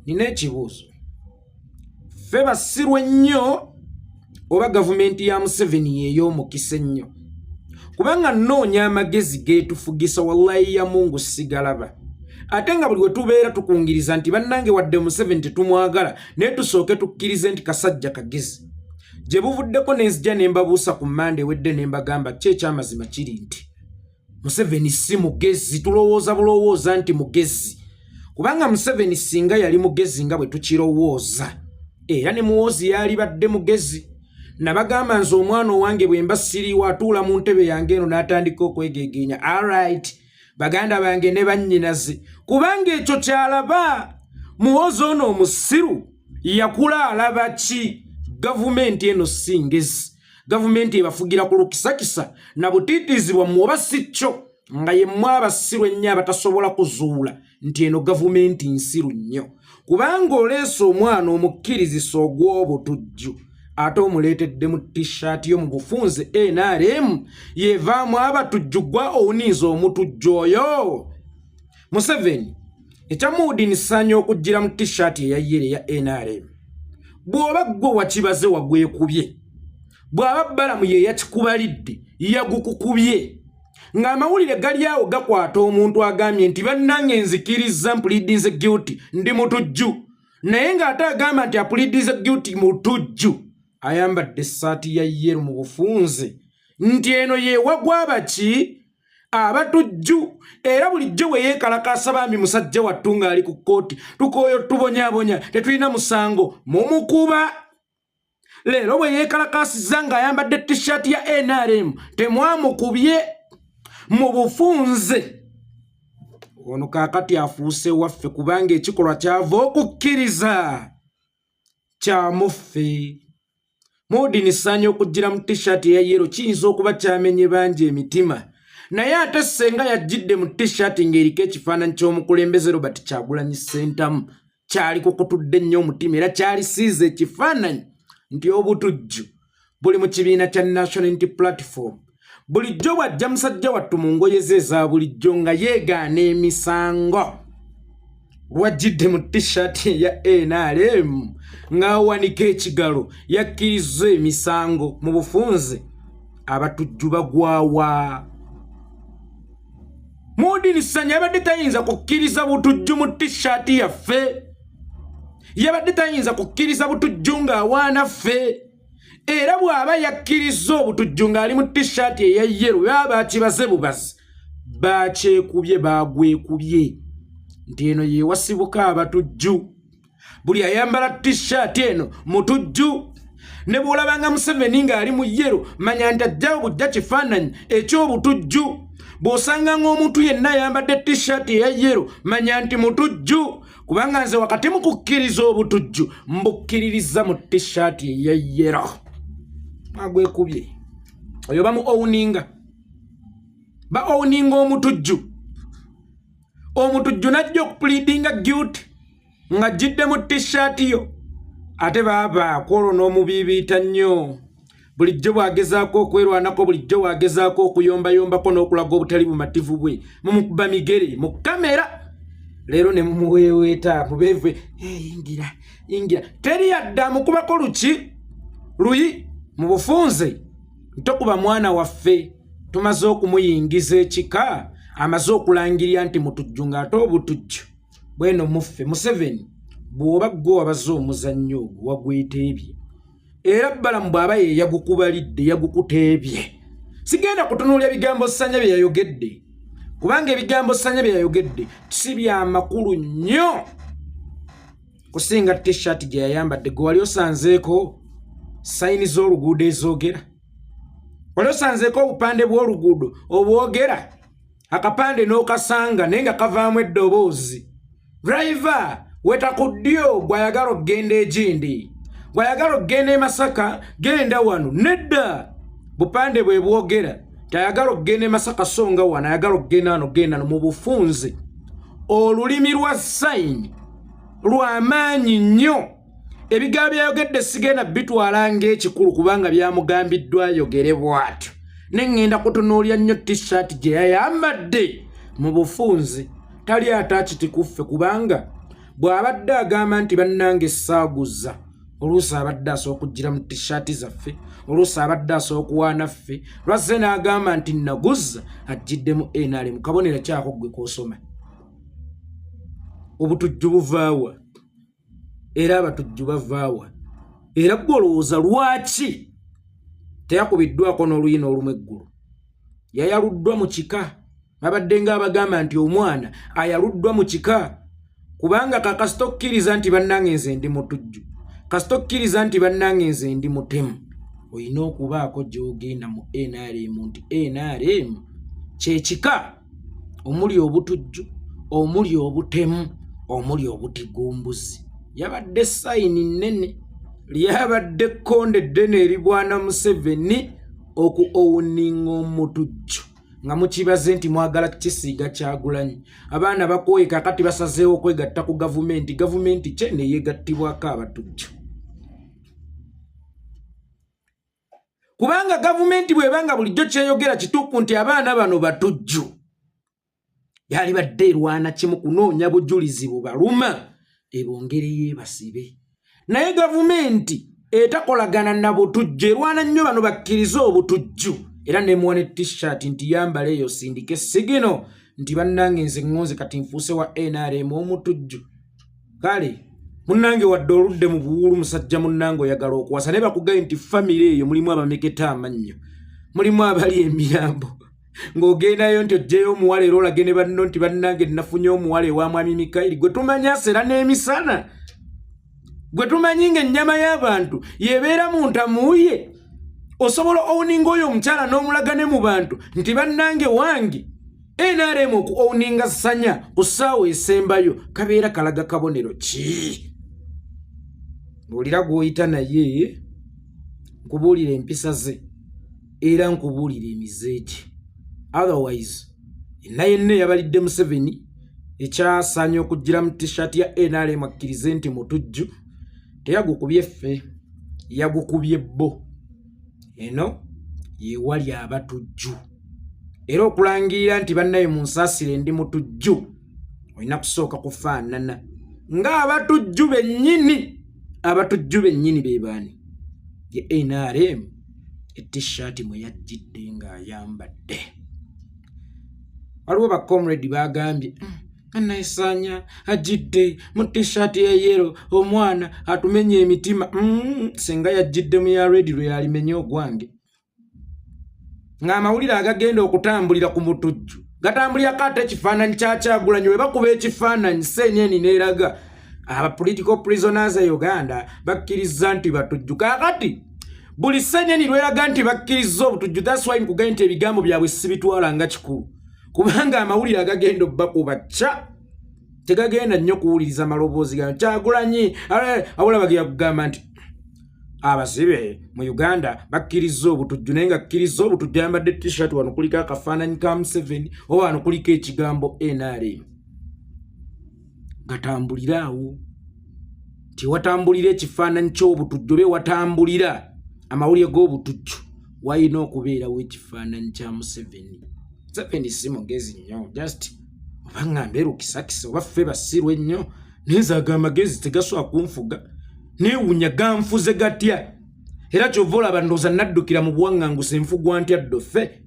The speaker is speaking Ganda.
nina ekibuuzo ffe basirwe nnyo oba gavumenti ya Museveni ey'omukisa ennyo kubanga nnoonya amagezi geetufugisa wallahi ya Mungu sigalaba ate nga buli we tubeera tukungiriza nti bannange wadde Museveni tetumwagala naye tusooke tukkirize nti kasajja kagezi gye buvuddeko nenzija ne mbabuusa ku Mande wedde ne mbagamba ki ekyamazima kiri nti Museveni si mugezi tulowooza bulowooza nti mugezi kubanga Museveni singa yali mugezi nga bwe tukirowooza era ne muwoozi yali badde mugezi nabagamba nze omwana owange bwe mba siriiwo atuula mu ntebe yange eno n'atandika okwegeegenya alright baganda bange ne bannyinaze kubanga ekyo kyalaba muwoozi ono omusiru yakula alaba ki gavumenti eno singezi gavumenti ebafugira ku lukisakisa na butiitizibwa mwoba si kyo nga yemmwe abasiru ennyo abatasobola kuzuula nti eno gavumenti nsiru nnyo kubanga oleese omwana omukkirizisa ogw'obutujju ate omuleetedde mu t-shirt yo mu bufunze NRM yevaamu abatujju gwa owuniiza omutujju oyo Museveni ekyamuwudinisanya okujjira mu t-shirt eyayere ya NRM bw'oba gwe wakibaze wagwekubye bw'aba Balaam ye yakikubalidde yagukukubye ng'amawulire gali awo gakwata omuntu agambye nti bannange nzikiriza mpulidinze guilty ndi mutujju naye ng'ate agamba nti apulidinze guilty mutujju ayambadde essaati ya yero mu bufunze nti eno yeewagwa abaki abatujju era bulijjo we yeekalakaasa bambi musajja wattu ng'ali ku kkooti tukooyo tubonyaabonya tetulina musango mumukuba leero bwe yeekalakaasiza ng'ayambadde t-shirt ya NRM temwamukubye mu bufunze ono kaakati afuuse waffe kubanga ekikolwa kyava okukkiriza kyamuffe mudinisanya okujjira mu t-shirt ya yero kiyinza okuba kyamenye bangi emitima naye ate senga yajjidde mu t-shirt ng'eriko ekifaananyi ky'omukulembeze Robert Kyagulanyi Ssentamu kyali kukutudde nnyo omutima era kyali siize ekifaananyi nti obutujju buli mu kibiina kya National Unity Platform bulijjo bwajja musajja wattu mu ngoye ze eza bulijjo nga yeegaana emisango wajjidde mu t-shirt ya NRM ng'awanika ekigalo yakkiriza emisango mu bufunze abatujju bagwawa mudinisanya yabadde tayinza kukkiriza butujju mu t-shirt yaffe yabadde tayinza kukkiriza butujju ng'awaana ffe era bw'aba yakkiriza obutujju ng'ali mu t-shirt eya yero baba bakibaze bubazi bakyekubye bagwekubye nti eno yeewasibuka abatujju buli ayambala t-shirt eno mutujju ne bw'olabanga Museveni ng'ali mu yero manya nti ajjawo bujja kifaananyi eky'obutujju bw'osanga ng'omuntu yenna ayambadde t-shirt eya yero manya nti mutujju kubanga nze wakati mu kukkiriza obutujju mbukkiririza mu t-shirt eya yero agwekubye oyo bamu owuninga ba owuninga omutujju najja okupulidinga guilty nga jjidde mu t-shirt yo ate baba kwolona omubiibiita nnyo bulijjo bwagezaako okwerwanako bulijjo bwagezaako okuyombayombako n'okulaga obutali bumativu bwe mumukuba migere mu kamera leero ne mumuweeweeta mubeevwe ingira teri yadde amukubako luyi mu bufunze ntokuba mwana waffe tumaze okumuyingiza ekika amaze okulangirya nti mutujju ng'ate obutujju bweno muffe Museveni bw'oba gwe wabaze omuzannyo ogwo wagweteebye era Balaam bw'aba ye yagukubalidde yagukuteebye sigenda kutunuulya ebigambo ssanya bye yayogedde kubanga ebigambo ssanya bye yayogedde si bya makulu nnyo kusinga t-shirt gye yayambadde gwe wali osanzeeko sayini z'oluguudo ezoogera wali osanzeeko obupande bw'oluguudo obwogera akapande n'okasanga naye nga kavaamu eddoboozi driver weta ku ddyo gw'ayagala okgenda egindi gw'ayagala okgenda e Masaka genda wano nedda bupande bwe bwogera tayagala okgenda e Masaka songa wano ayagala okgenda wano genda no mu bufunze olulimi lwa sayini lw'amaanyi nnyo ebigambo byayogedde sigenda bitwala ng'ekikulu kubanga byamugambiddwa ayogere bw'atyo neŋŋenda kutunuulya nnyo t-shirt gye yayambadde mu bufunze tali ate akitikuffe kubanga bw'abadde agamba nti bannange saaguza oluusi abadde asooka okugira mu tishaati zaffe oluusi abadde asooka okuwaana ffe lwazze n'agamba nti naguza ajjiddemu NRM kabonera kyako gwe k'osoma obutujju buvaawa era abatujju bavaawa era gwe olowooza lwaki teyakubiddwako n'oluyina olumu eggulu yayaluddwa mu kika babadde ng'abagamba nti omwana ayaluddwa mu kika kubanga kakasita okkiriza nti bannange nze ndi mutujju kasita okkiriza nti bannange nze ndi mutemu olina okubaako gy'ogenda mu NRM nti NRM kyekika omuli obutujju omuli obutemu omuli obutigumbuzi yabadde sayini nnene lyabadde kkonde eddene eri bwana Museveni okuowuninga omutujju nga mukibaze nti mwagala kisiiga Kyagulanyi abaana bakooye kakati basazeewo okwegatta ku gavumenti kyene yeegattibwako abatujju kubanga gavumenti bwebanga bulijjo kyeyogera kituufu nti abaana bano batujju yali badde erwana kimu kunoonya bujulizi bubaluma ebongereyo ebasibe naye gavumenti etakolagana na butujju erwana nnyo bano bakkirize obutujju era nemuwa ne t-shirt nti yambale eyo sindike sigino nti bannange nze ŋŋonze kati nfuuse wa NRM omutujju kale munnange wadde oludde mu buwulu musajja munnange oyagala okuwasa naye bakugaye nti famire eyo mulimu abameketa amannyo mulimu abali emirambo ng'ogendayo nti oggyeyo omuwala era olage ne banno nti bannange nafunye omuwala ewa mwami Mikairi gwe tumanyi asera n'emisana gwe tumanyi ng'ennyama y'abantu yebeera mu ntamuuye osobola owuninga oyo omukyala n'omulagane mu bantu nti bannange wange NRM okuowuninga ssanya ku ssaawa esembayo kabeera kalaga kabonero ki buulira gw'oyita naye nkubuulira empisa ze era nkubuulira emize gye otherwise yenna yenna yabalidde Museveni ekyasaanya okujjira mu t-shirt ya NRM akkirize nti mutujju teyagukubye ffe yagukubye bo eno yewali abatujju era okulangirira nti bannaye mu nsaasire ndi mutujju olina kusooka kufaanana ng'abatujju bennyini be baani ye NRM t-shirt mwe yajjidde ng'ayambadde waliwo bakomredi bagambye annayisaanya ajjidde mu t-shirt ya yero omwana atumenye emitima senga yajjidde mu ya redi lwe yalimenye ogwange ng'amawulire agagenda okutambulira ku mutujju gatambulirako ate ekifaananyi kya Kyagulanyi we bakuba ekifaananyi senyeni neeraga political prisoners e Uganda bakkiriza nti batujju kaakati buli senyeni lweraga nti bakkiriza obutujju that's why nkugaye nti ebigambo byabwe sibitwala nga kikulu kubanga amawulire agagenda obbakuba kya tegagenda nnyo kuwuliriza maloboozi ga Kyagulanyi awula bagira kugamba nti abasibe mu Uganda bakkiriza obutujju naye nga kkiriza obutujju ayambadde t-shirt wano kuliko akafaananyi ka Museveni oba wano kuliko ekigambo NRM gatambulira awo tiwatambulira ekifaananyi ky'obutujju oba watambulira amawulire g'obutujju wayina okubeerawo ekifaananyi kya Museveni si mugezi nnyo just oba ng'ambe lukisakisa oba ffe basirwe nnyo nenzaaga amagezi tegasobola kunfuga neewunya ganfuze gatya era kyova olaba ndowooza naddukira mu buwaŋŋanguse enfugwa ntya ddo ffe